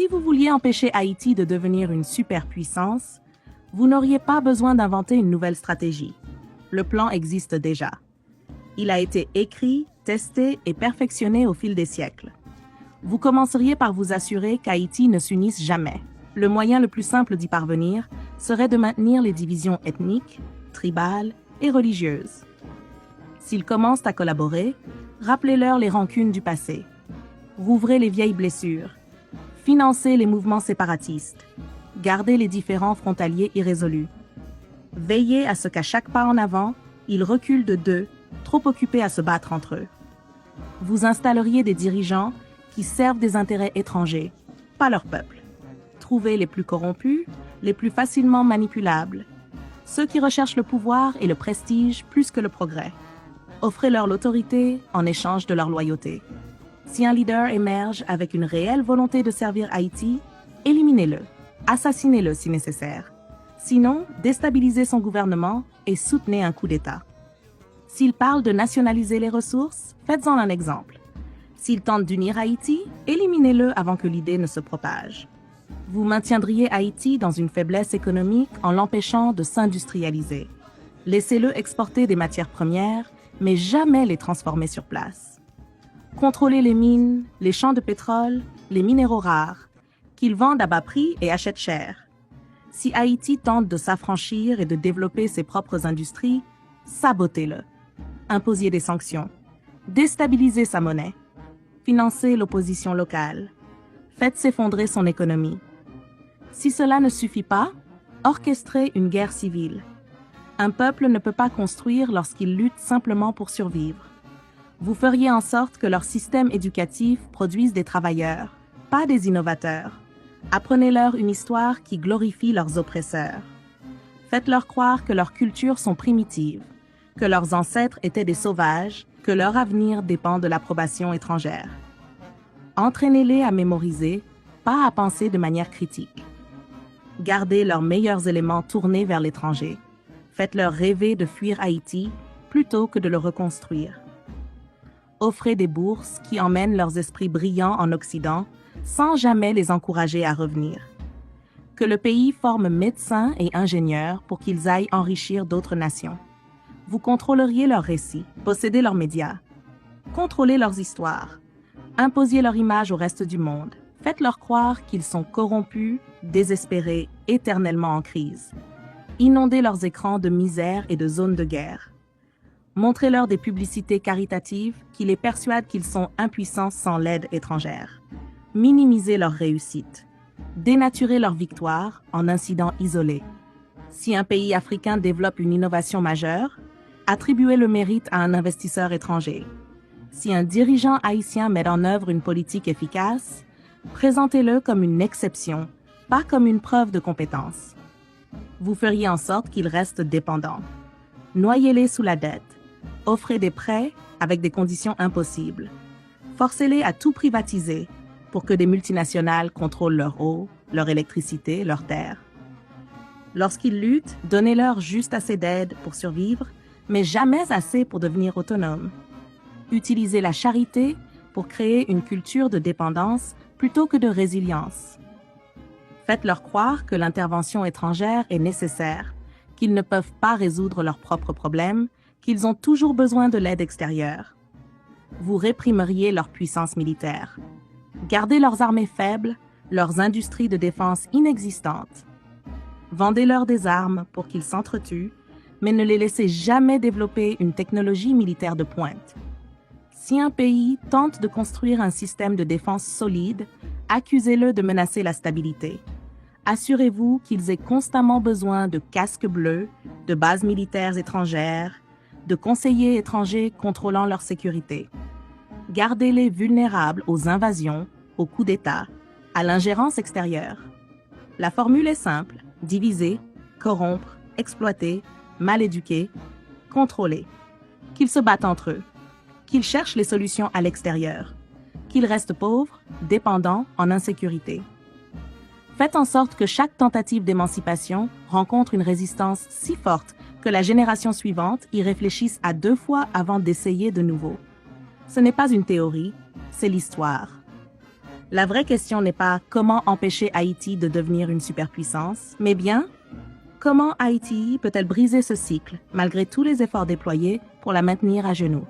Si vous vouliez empêcher Haïti de devenir une superpuissance, vous n'auriez pas besoin d'inventer une nouvelle stratégie. Le plan existe déjà. Il a été écrit, testé et perfectionné au fil des siècles. Vous commenceriez par vous assurer qu'Haïti ne s'unisse jamais. Le moyen le plus simple d'y parvenir serait de maintenir les divisions ethniques, tribales et religieuses. S'ils commencent à collaborer, rappelez-leur les rancunes du passé. Rouvrez les vieilles blessures. Financez les mouvements séparatistes. Gardez les différends frontaliers irrésolus. Veillez à ce qu'à chaque pas en avant, ils reculent de deux, trop occupés à se battre entre eux. Vous installeriez des dirigeants qui servent des intérêts étrangers, pas leur peuple. Trouvez les plus corrompus, les plus facilement manipulables, ceux qui recherchent le pouvoir et le prestige plus que le progrès. Offrez-leur l'autorité en échange de leur loyauté. Si un leader émerge avec une réelle volonté de servir Haïti, éliminez-le, assassinez-le si nécessaire. Sinon, déstabilisez son gouvernement et soutenez un coup d'État. S'il parle de nationaliser les ressources, faites-en un exemple. S'il tente d'unir Haïti, éliminez-le avant que l'idée ne se propage. Vous maintiendriez Haïti dans une faiblesse économique en l'empêchant de s'industrialiser. Laissez-le exporter des matières premières, mais jamais les transformer sur place. Contrôlez les mines, les champs de pétrole, les minéraux rares, qu'ils vendent à bas prix et achètent cher. Si Haïti tente de s'affranchir et de développer ses propres industries, sabotez-le. Imposez des sanctions. Déstabilisez sa monnaie. Financez l'opposition locale. Faites s'effondrer son économie. Si cela ne suffit pas, orchestrez une guerre civile. Un peuple ne peut pas construire lorsqu'il lutte simplement pour survivre. Vous feriez en sorte que leur système éducatif produise des travailleurs, pas des innovateurs. Apprenez-leur une histoire qui glorifie leurs oppresseurs. Faites-leur croire que leurs cultures sont primitives, que leurs ancêtres étaient des sauvages, que leur avenir dépend de l'approbation étrangère. Entraînez-les à mémoriser, pas à penser de manière critique. Gardez leurs meilleurs éléments tournés vers l'étranger. Faites-leur rêver de fuir Haïti plutôt que de le reconstruire. Offrez des bourses qui emmènent leurs esprits brillants en Occident sans jamais les encourager à revenir. Que le pays forme médecins et ingénieurs pour qu'ils aillent enrichir d'autres nations. Vous contrôleriez leurs récits, possédez leurs médias. Contrôlez leurs histoires. Imposiez leur image au reste du monde. Faites-leur croire qu'ils sont corrompus, désespérés, éternellement en crise. Inondez leurs écrans de misère et de zones de guerre. Montrez-leur des publicités caritatives qui les persuadent qu'ils sont impuissants sans l'aide étrangère. Minimisez leur réussite. Dénaturez leur victoire en incidents isolés. Si un pays africain développe une innovation majeure, attribuez le mérite à un investisseur étranger. Si un dirigeant haïtien met en œuvre une politique efficace, présentez-le comme une exception, pas comme une preuve de compétence. Vous feriez en sorte qu'ils restent dépendants. Noyez-les sous la dette. Offrez des prêts avec des conditions impossibles. Forcez-les à tout privatiser pour que des multinationales contrôlent leur eau, leur électricité, leurs terres. Lorsqu'ils luttent, donnez-leur juste assez d'aide pour survivre, mais jamais assez pour devenir autonomes. Utilisez la charité pour créer une culture de dépendance plutôt que de résilience. Faites-leur croire que l'intervention étrangère est nécessaire, qu'ils ne peuvent pas résoudre leurs propres problèmes, qu'ils ont toujours besoin de l'aide extérieure. Vous réprimeriez leur puissance militaire. Gardez leurs armées faibles, leurs industries de défense inexistantes. Vendez-leur des armes pour qu'ils s'entretuent, mais ne les laissez jamais développer une technologie militaire de pointe. Si un pays tente de construire un système de défense solide, accusez-le de menacer la stabilité. Assurez-vous qu'ils aient constamment besoin de casques bleus, de bases militaires étrangères, de conseillers étrangers contrôlant leur sécurité. Gardez-les vulnérables aux invasions, aux coups d'État, à l'ingérence extérieure. La formule est simple: diviser, corrompre, exploiter, mal éduquer, contrôler. Qu'ils se battent entre eux, qu'ils cherchent les solutions à l'extérieur, qu'ils restent pauvres, dépendants, en insécurité. Faites en sorte que chaque tentative d'émancipation rencontre une résistance si forte que la génération suivante y réfléchisse à 2 fois avant d'essayer de nouveau. Ce n'est pas une théorie, c'est l'histoire. La vraie question n'est pas comment empêcher Haïti de devenir une superpuissance, mais bien comment Haïti peut-elle briser ce cycle malgré tous les efforts déployés pour la maintenir à genoux.